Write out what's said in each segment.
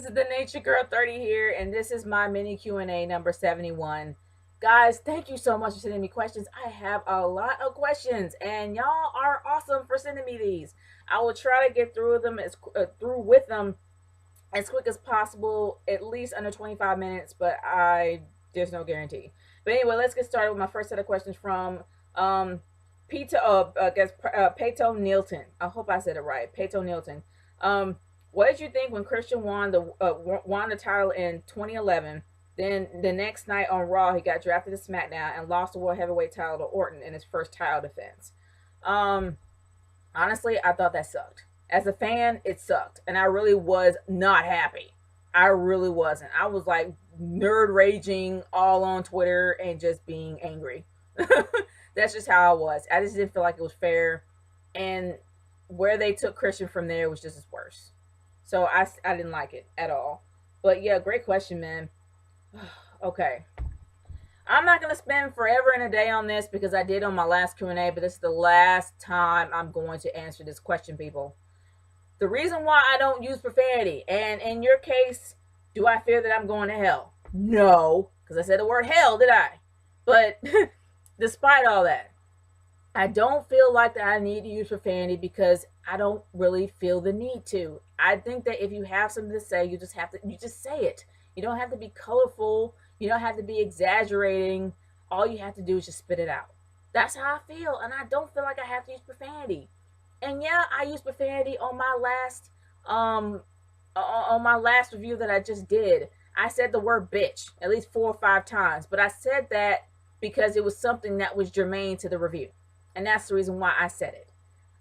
this is the Nature Girl 30 here, and this is my mini Q&A number 71. Guys, thank you so much for sending me questions. I have a lot of questions, and y'all are awesome for sending me these. I will try to get through them through with them as quick as possible, at least under 25 minutes, but there's no guarantee. But anyway, let's get started with my first set of questions from Peter, Pato Nilton. I hope I said it right. Pato Nilton. What did you think when Christian won the title in 2011? Then the next night on Raw, he got drafted to SmackDown and lost the World Heavyweight title to Orton in his first title defense. Honestly, I thought that sucked. As a fan, it sucked, and I really was not happy. I really wasn't. I was like nerd raging all on Twitter and just being angry. That's just how I was. I just didn't feel like it was fair, and where they took Christian from there was just as worse. So I didn't like it at all. But yeah, great question, man. Okay. I'm not going to spend forever and a day on this because I did on my last Q&A, but this is the last time I'm going to answer this question, people. The reason why I don't use profanity, and in your case, do I fear that I'm going to hell? No, because I said the word hell, did I? But despite all that, I don't feel like that I need to use profanity because I don't really feel the need to. I think that if you have something to say, you just say it. You don't have to be colorful. You don't have to be exaggerating. All you have to do is just spit it out. That's how I feel, and I don't feel like I have to use profanity. And yeah, I used profanity on my last review that I just did. I said the word bitch at least 4 or 5 times, but I said that because it was something that was germane to the review. And that's the reason why I said it.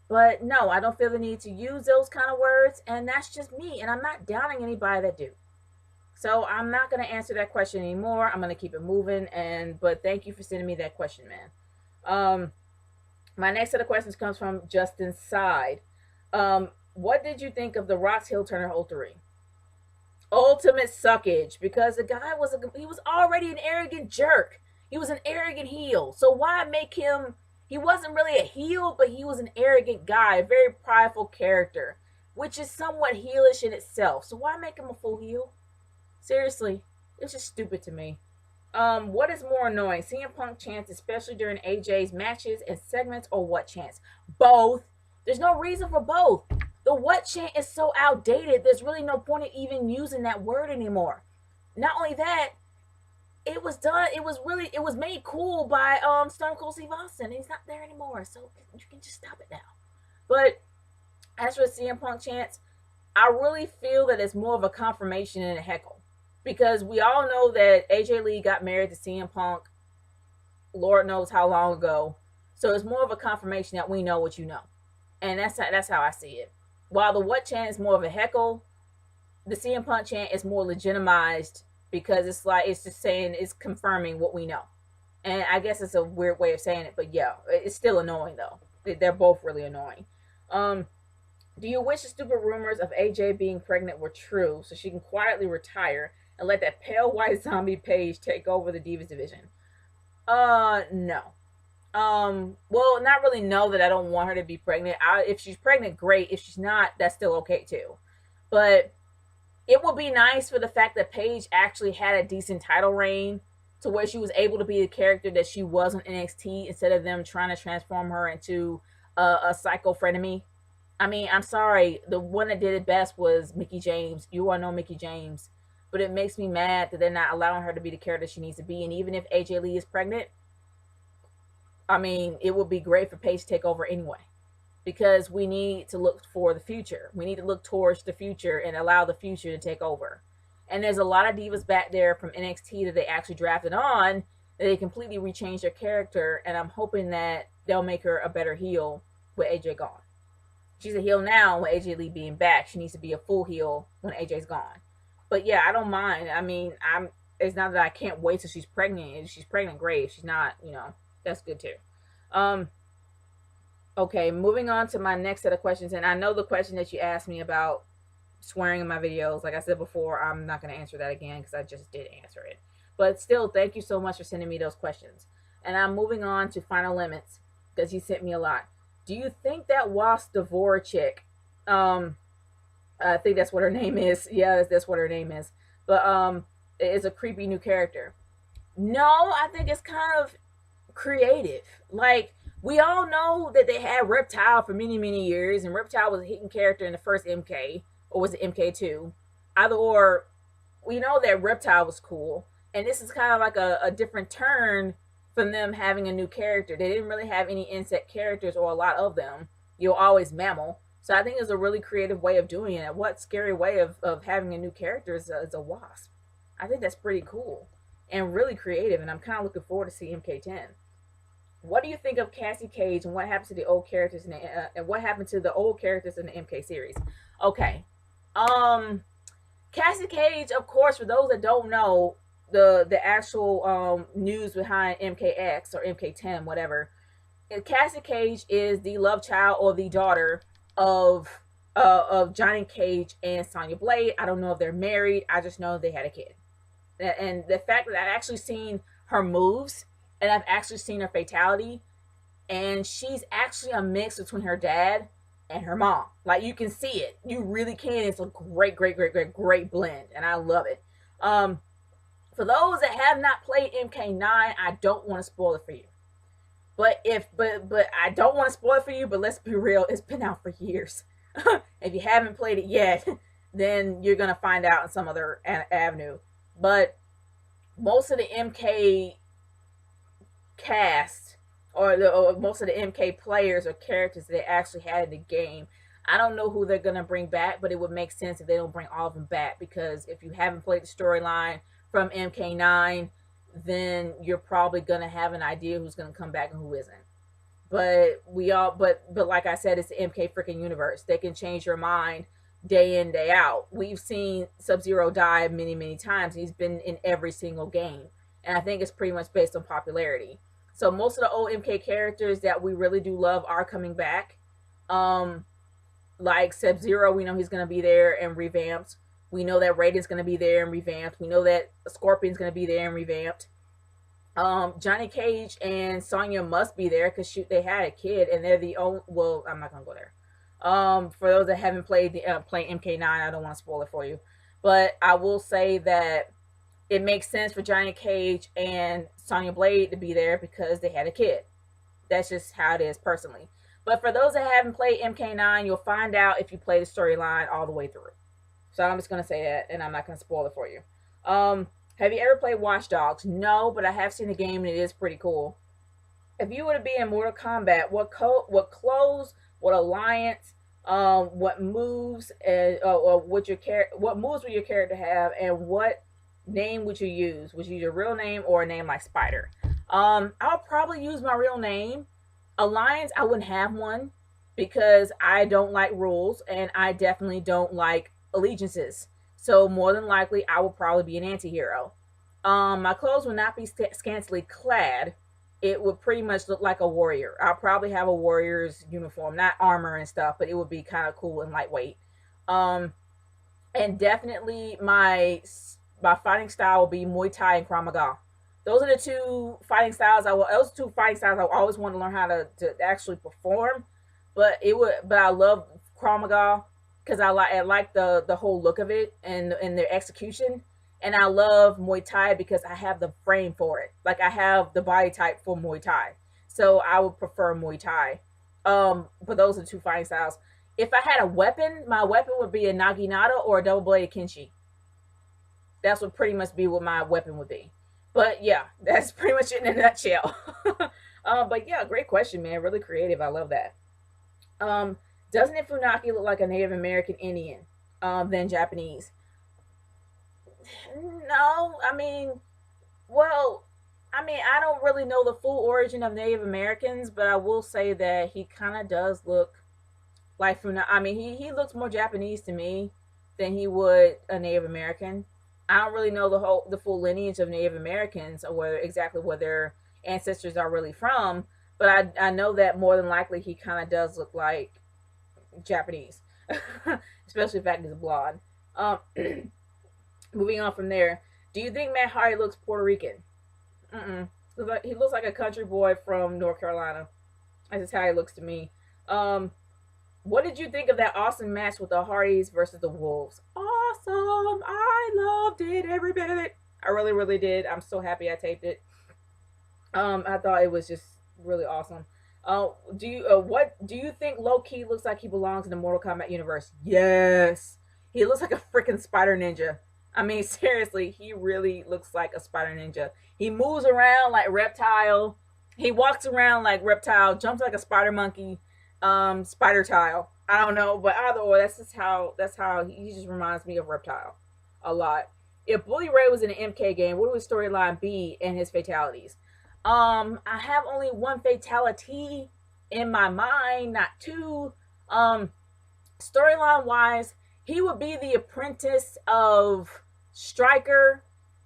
But no, I don't feel the need to use those kind of words, and that's just me, and I'm not downing anybody that do. So I'm not going to answer that question anymore. I'm going to keep it moving, but thank you for sending me that question, man. My next set of questions comes from Justin Side. What did you think of The Rock's heel turn in 03? Ultimate suckage, because the guy was already an arrogant jerk. He was an arrogant heel. So why make him? He wasn't really a heel, but he was an arrogant guy, a very prideful character, which is somewhat heelish in itself. So why make him a full heel? Seriously, it's just stupid to me. What is more annoying, CM Punk chants, especially during AJ's matches and segments, or what chants? Both. There's no reason for both. The what chant is so outdated, there's really no point in even using that word anymore. Not only that, it was made cool by Stone Cold Steve Austin. He's not there anymore, so you can just stop it now. But as for CM Punk chants, I really feel that it's more of a confirmation than a heckle. Because we all know that AJ Lee got married to CM Punk, Lord knows how long ago. So it's more of a confirmation that we know what you know. And that's how I see it. While the what chant is more of a heckle, the CM Punk chant is more legitimized because it's just saying, it's confirming what we know. And I guess it's a weird way of saying it, but yeah, it's still annoying though. They're both really annoying. Do you wish the stupid rumors of AJ being pregnant were true so she can quietly retire and let that pale white zombie Paige take over the Divas division? No. Well, not really no, that I don't want her to be pregnant. If she's pregnant, great. If she's not, that's still okay too. But it would be nice for the fact that Paige actually had a decent title reign to where she was able to be the character that she was on NXT instead of them trying to transform her into a psycho frenemy. I mean, I'm sorry, the one that did it best was Mickie James. You all know Mickie James. But it makes me mad that they're not allowing her to be the character she needs to be. And even if AJ Lee is pregnant, I mean, it would be great for Paige to take over anyway. Because we need to look for the future. We need to look towards the future and allow the future to take over. And there's a lot of divas back there from NXT that they actually drafted on, that they completely rechanged their character. And I'm hoping that they'll make her a better heel with AJ gone. She's a heel now with AJ Lee being back. She needs to be a full heel when AJ's gone. But yeah, I don't mind. I mean, it's not that I can't wait till she's pregnant. If she's pregnant, great. If she's not, that's good too. Okay, moving on to my next set of questions. And I know the question that you asked me about swearing in my videos, like I said before, I'm not going to answer that again because I just did answer it. But still, thank you so much for sending me those questions. And I'm moving on to Final Limits because you sent me a lot. Do you think that Wasp Dvorak, I think that's what her name is. Yeah, that's what her name is. But it's a creepy new character. No, I think it's kind of creative. Like, we all know that they had Reptile for many, many years, and Reptile was a hidden character in the first MK, or was it MK2? Either or, we know that Reptile was cool, and this is kind of like a different turn from them having a new character. They didn't really have any insect characters, or a lot of them. You're always mammal. So I think it's a really creative way of doing it. What scary way of having a new character is a wasp. I think that's pretty cool and really creative, and I'm kind of looking forward to see MK10. What do you think of Cassie Cage and what happened to the old characters in the and what happened to the old characters in the MK series? Okay, um, Cassie Cage, of course, for those that don't know the actual news behind MKX or MK10, whatever. Cassie Cage is the love child or the daughter of Johnny Cage and Sonya Blade. I don't know if they're married. I just know they had a kid. And the fact that I've actually seen her moves and I've actually seen her fatality, and she's actually a mix between her dad and her mom. Like, you can see it. You really can. It's a great, great, great, great, great blend, and I love it. For those that have not played MK9, I don't want to spoil it for you. But I don't want to spoil it for you. But let's be real, it's been out for years. If you haven't played it yet, then you're gonna find out in some other avenue. But most of the MK cast or most of the MK players or characters that they actually had in the game, I don't know who they're gonna bring back, but it would make sense if they don't bring all of them back, because if you haven't played the storyline from MK9, then you're probably gonna have an idea who's gonna come back and who isn't. But like I said, it's the MK freaking universe. They can change your mind day in, day out. We've seen Sub-Zero die many, many times. He's been in every single game. And I think it's pretty much based on popularity. So most of the old MK characters that we really do love are coming back. Like Sub-Zero, we know he's going to be there and revamped. We know that Raiden's going to be there and revamped. We know that Scorpion's going to be there and revamped. Johnny Cage and Sonya must be there because shoot, they had a kid and they're the only. Well, I'm not gonna go there. For those that haven't played play MK9, I don't want to spoil it for you, but I will say that it makes sense for Johnny Cage and Sonya Blade to be there because they had a kid. That's just how it is personally. But for those that haven't played MK9, you'll find out if you play the storyline all the way through. So I'm just gonna say that, and I'm not gonna spoil it for you. Have you ever played Watch Dogs? No, but I have seen the game and it is pretty cool. If you were to be in Mortal Kombat, what clothes, what alliance, what moves, and what moves would your character have, and what name would you use? Would you use your real name or a name like Spider? I'll probably use my real name. Alliance, I wouldn't have one because I don't like rules and I definitely don't like allegiances. So more than likely, I will probably be an anti-hero. My clothes will not be scantily clad. It would pretty much look like a warrior. I'll probably have a warrior's uniform, not armor and stuff, but it would be kind of cool and lightweight. And definitely my fighting style will be Muay Thai and Krav Maga. Those are the two fighting styles I always want to learn how to actually perform. But I love Krav Maga because I like the whole look of it and their execution. And I love Muay Thai because I have the frame for it. Like, I have the body type for Muay Thai. So I would prefer Muay Thai. But those are the two fighting styles. If I had a weapon, my weapon would be a Naginata or a double-bladed Kenshi. That's what pretty much be what my weapon would be. But yeah, that's pretty much it in a nutshell. But yeah, great question, man. Really creative. I love that. Doesn't it Funaki look like a Native American Indian than Japanese? No, I don't really know the full origin of Native Americans, but I will say that he kind of does look like Funaki. He looks more Japanese to me than he would a Native American. I don't really know the full lineage of Native Americans or where their ancestors are really from, but I know that more than likely he kind of does look like Japanese, especially the fact he's blonde. Moving on from there, do you think Matt Hardy looks Puerto Rican? He looks like a country boy from North Carolina. That's just how he looks to me. What did you think of that awesome match with the Hardys versus the Wolves? Awesome! I loved it, every bit of it. I really, really did. I'm so happy I taped it. I thought it was just really awesome. What do you think? Low key looks like he belongs in the Mortal Kombat universe. Yes, he looks like a freaking spider ninja. I mean, seriously, he really looks like a spider ninja. He moves around like Reptile. He walks around like Reptile, jumps like a spider monkey, spider tile. I don't know, but either or, that's how he just reminds me of Reptile a lot. If Bully Ray was in an MK game, what would his storyline be and his fatalities? I have only one fatality in my mind, not two. Storyline wise, he would be the apprentice of Striker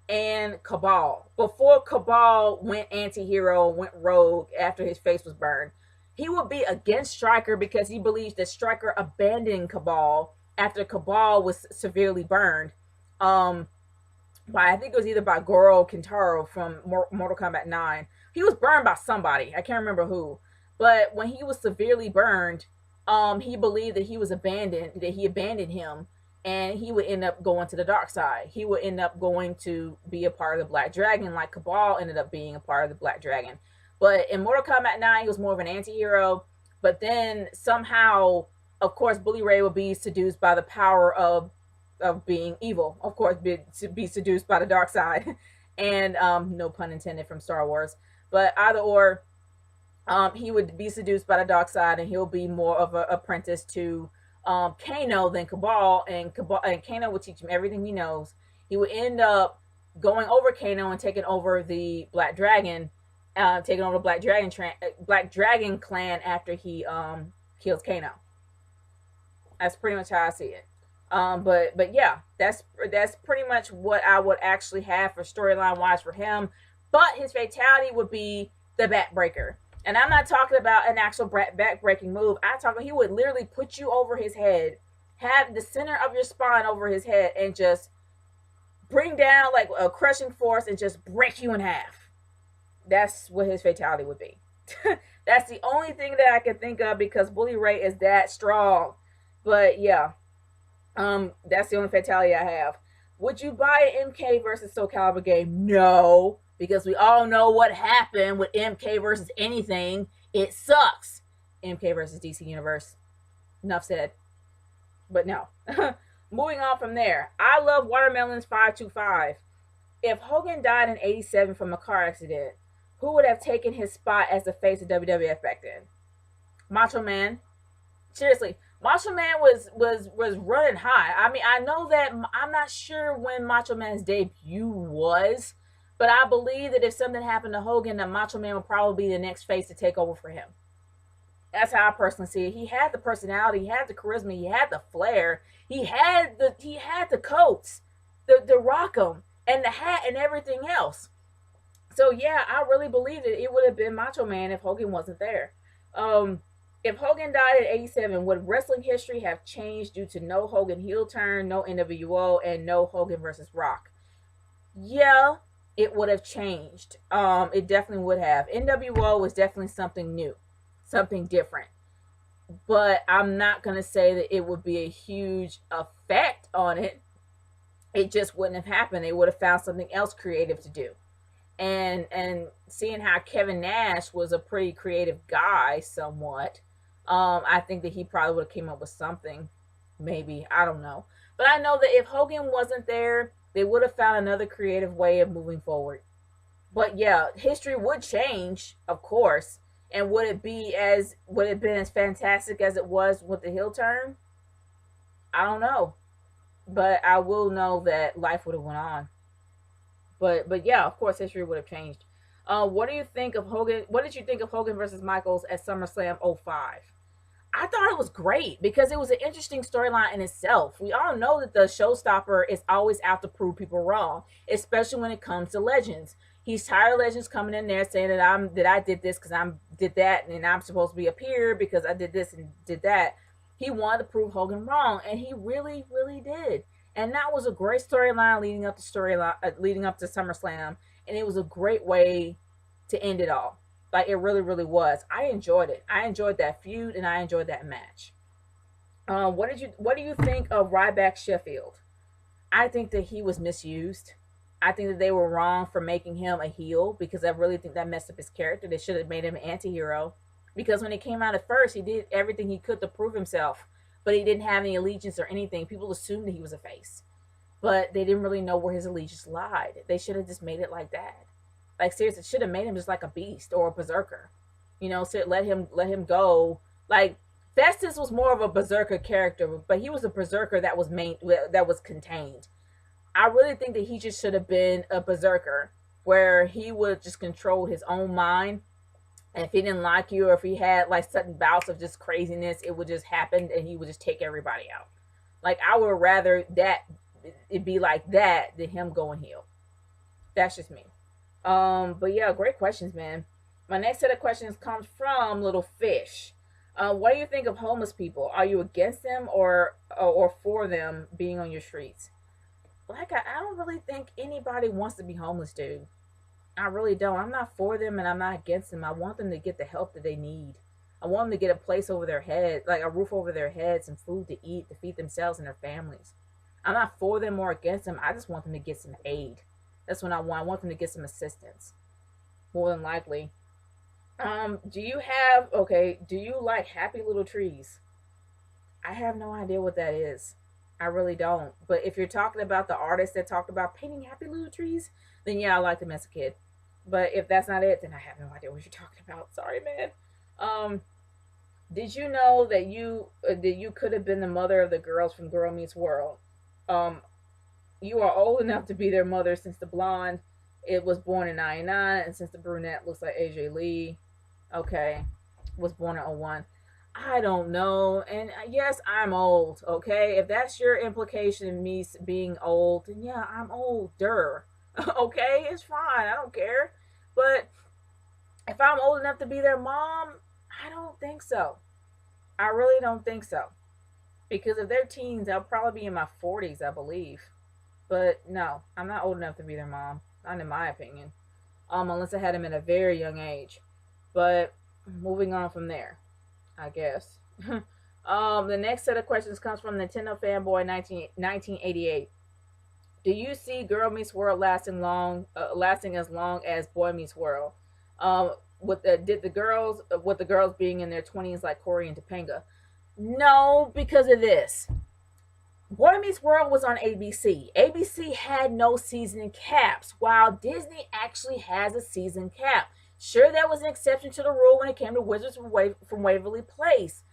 and Cabal. Before Cabal went anti-hero, went rogue after his face was burned. He would be against Striker because he believes that Striker abandoned Cabal after Cabal was severely burned. By, I think it was either by Goro Kintaro from Mortal Kombat 9. He was burned by somebody. I can't remember who. But when he was severely burned, he believed that he was abandoned, that he abandoned him, and he would end up going to the dark side. He would end up going to be a part of the Black Dragon, like Cabal ended up being a part of the Black Dragon. But in Mortal Kombat 9, he was more of an anti-hero. But then somehow, of course, Bully Ray would be seduced by the power of being evil, of course, be seduced by the dark side, and no pun intended from Star Wars. But either or, he would be seduced by the dark side, and he'll be more of an apprentice to Kano than Cabal, and Kano would teach him everything he knows. He would end up going over Kano and taking over the Black Dragon, taking over the Black Dragon clan after he kills Kano. That's pretty much how I see it. But yeah, that's pretty much what I would actually have for storyline wise for him. But his fatality would be the backbreaker, and I'm not talking about an actual backbreaking move. I'm talking he would literally put you over his head, have the center of your spine over his head, and just bring down like a crushing force and just break you in half. That's what his fatality would be. That's the only thing that I can think of because Bully Ray is that strong. But yeah. That's the only fatality I have. Would you buy an MK versus Soul Calibur game? No, because we all know what happened with MK versus anything. It sucks. MK versus DC Universe. Enough said. But no. Moving on from there. I love Watermelons 525. If Hogan died in 87 from a car accident, who would have taken his spot as the face of WWF back then? Macho Man. Seriously. Macho Man was running high. I mean, I know that I'm not sure when Macho Man's debut was, but I believe that if something happened to Hogan, that Macho Man would probably be the next face to take over for him. That's how I personally see it. He had the personality, he had the charisma, he had the flair, he had the coats, the rock'em, and the hat and everything else. So yeah, I really believe that it would have been Macho Man if Hogan wasn't there. If Hogan died at 87, would wrestling history have changed due to no Hogan heel turn, no NWO, and no Hogan versus Rock? Yeah, it would have changed. It definitely would have. NWO was definitely something new, something different. But I'm not going to say that it would be a huge effect on it. It just wouldn't have happened. They would have found something else creative to do. And seeing how Kevin Nash was a pretty creative guy somewhat, I think that he probably would have came up with something, maybe, I don't know. But I know that if Hogan wasn't there, they would have found another creative way of moving forward. But yeah, history would change, of course. And would it been as fantastic as it was with the heel turn? I don't know. But I will know that life would have went on. But yeah, of course history would have changed. What do you think of Hogan? What did you think of Hogan versus Michaels at SummerSlam 05? I thought it was great because it was an interesting storyline in itself. We all know that the showstopper is always out to prove people wrong, especially when it comes to legends. He's tired of legends coming in there saying that I did this because I did that, and I'm supposed to be up here because I did this and did that. He wanted to prove Hogan wrong, and he really, really did. And that was a great storyline leading up to SummerSlam, and it was a great way to end it all. Like, it really, really was. I enjoyed it. I enjoyed that feud, and I enjoyed that match. What do you think of Ryback Sheffield? I think that he was misused. I think that they were wrong for making him a heel because I really think that messed up his character. They should have made him an anti-hero because when he came out at first, he did everything he could to prove himself, but he didn't have any allegiance or anything. People assumed that he was a face, but they didn't really know where his allegiance lied. They should have just made it like that. Like seriously, should have made him just like a beast or a berserker. You know, so let him go. Like Festus was more of a berserker character, but he was a berserker that was contained. I really think that he just should have been a berserker where he would just control his own mind. And if he didn't like you or if he had like sudden bouts of just craziness, it would just happen and he would just take everybody out. Like I would rather that it be like that than him going heel. That's just me. But yeah, great questions, man. My next set of questions comes from Little Fish. What do you think of homeless people? Are you against them or for them being on your streets? Like I don't really think anybody wants to be homeless, dude. I really don't. I'm not for them and I'm not against them. I want them to get the help that they need. I want them to get a place over their head, like a roof over their heads, some food to eat, to feed themselves and their families. I'm not for them or against them. I just want them to get some aid. That's what I want. I want them to get some assistance. More than likely. Do you like happy little trees? I have no idea what that is. I really don't. But if you're talking about the artist that talked about painting happy little trees, then yeah, I liked them as a kid. But if that's not it, then I have no idea what you're talking about. Sorry, man. Um, did you know that you could have been the mother of the girls from Girl Meets World? Um, you are old enough to be their mother since the blonde it was born in '99, and since the brunette looks like AJ Lee, okay, was born in '01. I don't know. And yes, I'm old, okay? If that's your implication, me being old, then yeah, I'm older. Okay, it's fine. I don't care. But if I'm old enough to be their mom, I don't think so. I really don't think so. Because if they're teens, I'll probably be in my 40s, I believe. But no, I'm not old enough to be their mom. Not in my opinion. Unless I had them at a very young age. But moving on from there, I guess. The next set of questions comes from Nintendo Fanboy 1988. Do you see Girl Meets World lasting as long as Boy Meets World? With the girls being in their 20s like Corey and Topanga? No, because of this. Boy Meets World was on ABC. ABC had no season caps, while Disney actually has a season cap. Sure, there was an exception to the rule when it came to Wizards from Waverly Place,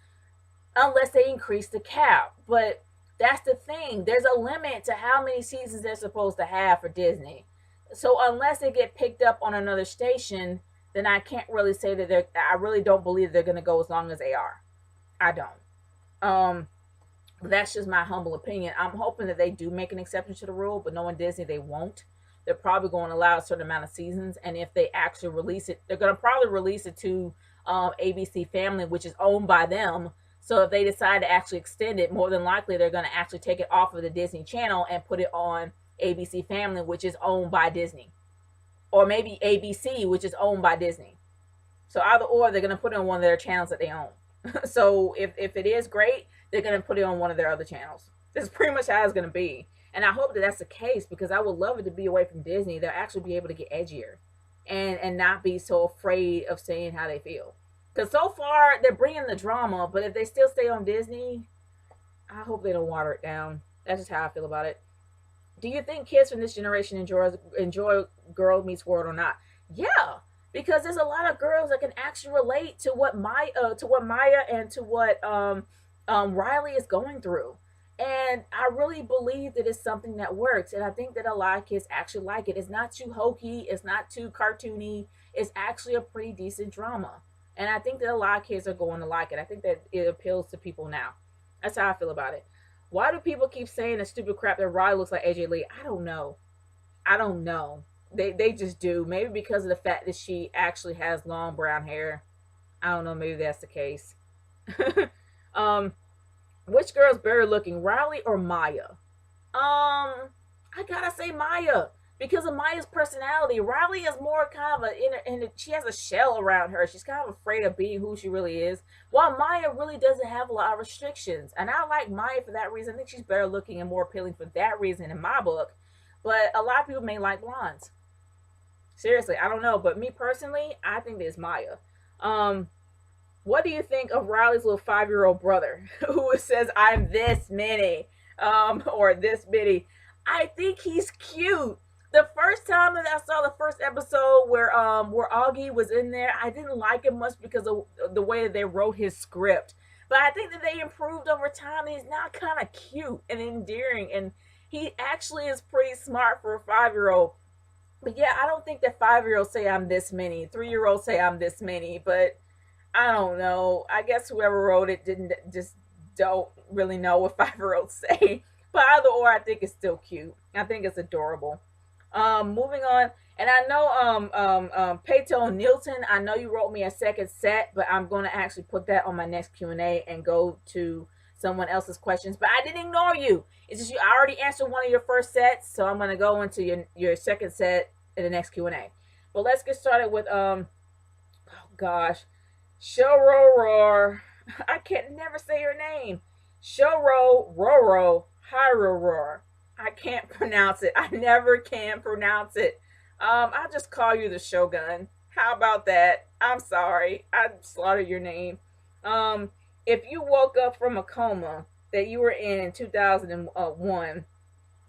unless they increased the cap. But that's the thing. There's a limit to how many seasons they're supposed to have for Disney. So unless they get picked up on another station, then I can't really say that I really don't believe they're going to go as long as they are. I don't. That's just my humble opinion. I'm hoping that they do make an exception to the rule, but knowing Disney, they won't. They're probably going to allow a certain amount of seasons, and if they actually release it, they're going to probably release it to ABC Family, which is owned by them. So if they decide to actually extend it, more than likely they're going to actually take it off of the Disney Channel and put it on ABC Family, which is owned by Disney, or maybe ABC, which is owned by Disney. So either or, they're going to put it on one of their channels that they own. So if it is great, they're going to put it on one of their other channels. This is pretty much how it's going to be. And I hope that that's the case, because I would love it to be away from Disney. They'll actually be able to get edgier and not be so afraid of saying how they feel. Because so far, they're bringing the drama, but if they still stay on Disney, I hope they don't water it down. That's just how I feel about it. Do you think kids from this generation enjoy Girl Meets World or not? Yeah, because there's a lot of girls that can actually relate to what Maya and to what Riley is going through. And I really believe that it's something that works. And I think that a lot of kids actually like it. It's not too hokey. It's not too cartoony. It's actually a pretty decent drama. And I think that a lot of kids are going to like it. I think that it appeals to people now. That's how I feel about it. Why do people keep saying the stupid crap that Riley looks like AJ Lee? I don't know. I don't know. They just do. Maybe because of the fact that she actually has long brown hair. I don't know. Maybe that's the case. um, which girl's better looking, Riley or Maya? I gotta say Maya. because of Maya's personality. Riley is more kind of she has a shell around her. She's kind of afraid of being who she really is. While Maya really doesn't have a lot of restrictions. And I like Maya for that reason. I think she's better looking and more appealing for that reason in my book. But a lot of people may like blondes. Seriously, I don't know. But me personally, I think it's Maya. What do you think of Riley's little 5-year-old brother who says, I'm this many? Or this many? I think he's cute. The first time that I saw the first episode where Augie was in there, I didn't like him much because of the way that they wrote his script. But I think that they improved over time. And he's now kind of cute and endearing, and he actually is pretty smart for a 5-year-old. But yeah, I don't think that 5-year-olds say I'm this many. 3-year-olds say I'm this many, but I don't know. I guess whoever wrote it didn't just don't really know what 5-year-olds say. But either or, I think it's still cute. I think it's adorable. Moving on, and I know Peyto Nielsen, I know you wrote me a second set, but I'm going to actually put that on my next Q&A and go to someone else's questions. But I didn't ignore you. It's just I already answered one of your first sets, so I'm going to go into your second set in the next Q&A. But let's get started with oh gosh, Shoro. I can never say your name. Shoro Roro Hiroror. I can't pronounce it. I never can pronounce it. I'll just call you the Shogun. How about that? I'm sorry. I slaughtered your name. If you woke up from a coma that you were in 2001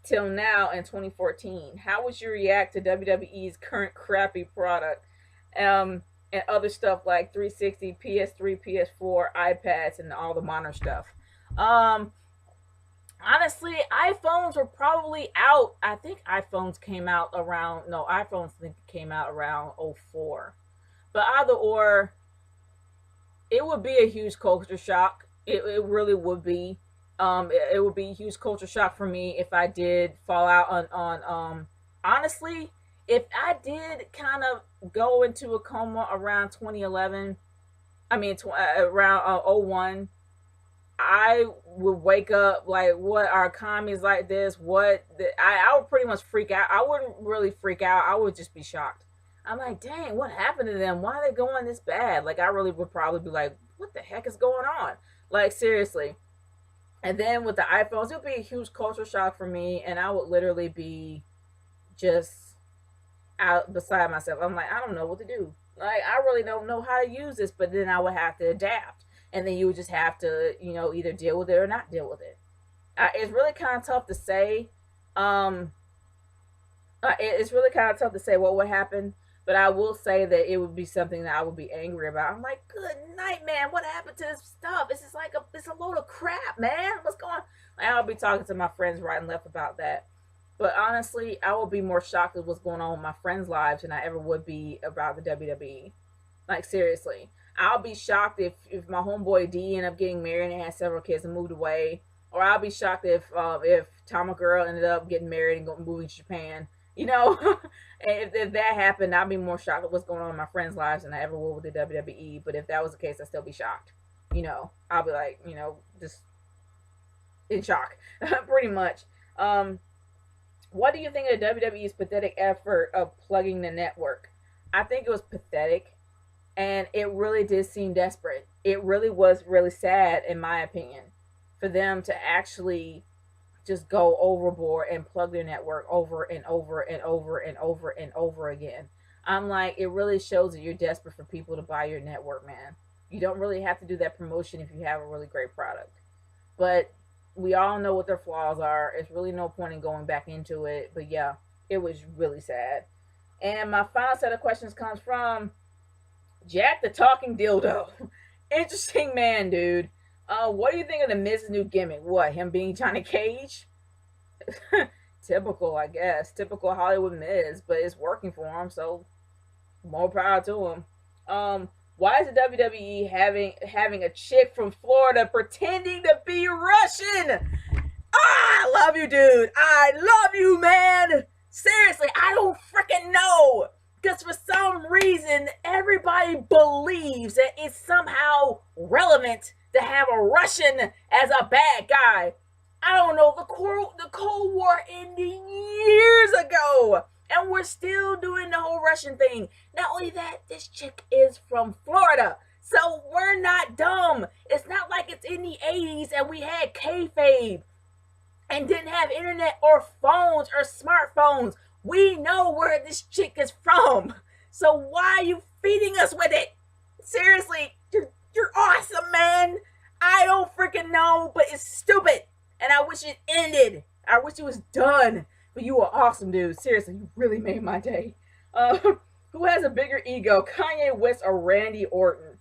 till now in 2014, how would you react to WWE's current crappy product? And other stuff like 360, PS3, PS4, iPads, and all the modern stuff. Honestly, iPhones were probably out. I think iPhones came out around, no, iPhones I think came out around 04. But either or, it would be a huge culture shock. It really would be. It would be a huge culture shock for me if I did fall out on honestly, if I did kind of go into a coma around 2011, around 01, I would wake up like, what, our economy's like this? I would pretty much freak out. I wouldn't really freak out. I would just be shocked. I'm like, dang, what happened to them? Why are they going this bad? Like, I really would probably be like, what the heck is going on? Like, seriously. And then with the iPhones, it would be a huge culture shock for me, and I would literally be just out beside myself. I'm like, I don't know what to do. Like, I really don't know how to use this, but then I would have to adapt. And then you would just have to, either deal with it or not deal with it. It's really kind of tough to say. It's really kind of tough to say what would happen. But I will say that it would be something that I would be angry about. I'm like, good night, man. What happened to this stuff? This is like it's a load of crap, man. What's going on? Like, I'll be talking to my friends right and left about that. But honestly, I will be more shocked at what's going on with my friends' lives than I ever would be about the WWE. Like, seriously. I'll be shocked if my homeboy D ended up getting married and had several kids and moved away. Or I'll be shocked if Tama Girl ended up getting married and moving to Japan. And if that happened, I'd be more shocked at what's going on in my friends' lives than I ever would with the WWE. But if that was the case, I'd still be shocked. I'll be like, just in shock, pretty much. What do you think of WWE's pathetic effort of plugging the network? I think it was pathetic, and it really did seem desperate. It really was really sad, in my opinion, for them to actually just go overboard and plug their network over and over and over and over and over again. I'm like, it really shows that you're desperate for people to buy your network, man. You don't really have to do that promotion if you have a really great product. But we all know what their flaws are. It's really no point in going back into it. But yeah, it was really sad. And my final set of questions comes from Jack the Talking Dildo. Interesting man, dude. What do you think of the Miz's new gimmick? What, him being Johnny Cage? Typical, I guess. Typical Hollywood Miz, but it's working for him, so more power to him. Why is the WWE having a chick from Florida pretending to be Russian? I love you, dude. I love you, man. Seriously, I don't freaking know. Because for some reason, everybody believes that it's somehow relevant to have a Russian as a bad guy. I don't know. The Cold War ended years ago. And we're still doing the whole Russian thing. Not only that, this chick is from Florida. So we're not dumb. It's not like it's in the 80s and we had kayfabe and didn't have internet or phones or smartphones. We know where this chick is from. So why are you feeding us with it? Seriously, you're awesome, man. I don't freaking know, but it's stupid. And I wish it ended. I wish it was done. But you are awesome, dude. Seriously, you really made my day. Uh, who has a bigger ego, Kanye West or Randy Orton?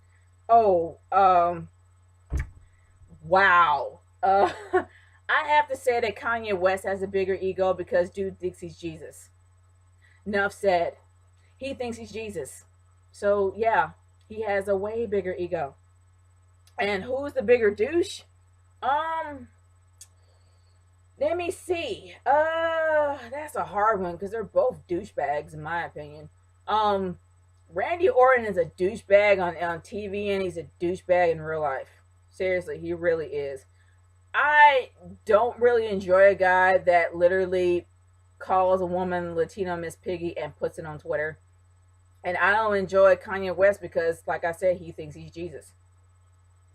Oh, wow. I have to say that Kanye West has a bigger ego because dude thinks he's Jesus. Enough said. He thinks he's Jesus. So yeah, he has a way bigger ego. And who's the bigger douche? Um, Let me see. That's a hard one because they're both douchebags in my opinion. Um, Randy Orton is a douchebag on TV and he's a douchebag in real life. Seriously, he really is. I don't really enjoy a guy that literally calls a woman Latino Miss Piggy and puts it on Twitter. And I don't enjoy Kanye West because, like I said, he thinks he's Jesus.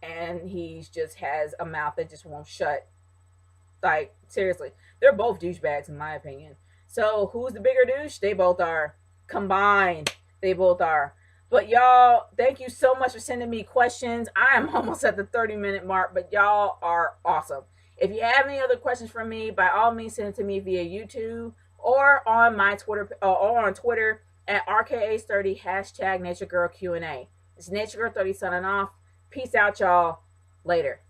And he just has a mouth that just won't shut. Like, seriously. They're both douchebags, in my opinion. So, who's the bigger douche? They both are. Combined, they both are. But y'all, thank you so much for sending me questions. I am almost at the 30-minute mark, but y'all are awesome. If you have any other questions from me, by all means, send it to me via YouTube or on my Twitter or on Twitter at RKH30 #NatureGirlQ&A. It's NatureGirl30 signing off. Peace out, y'all. Later.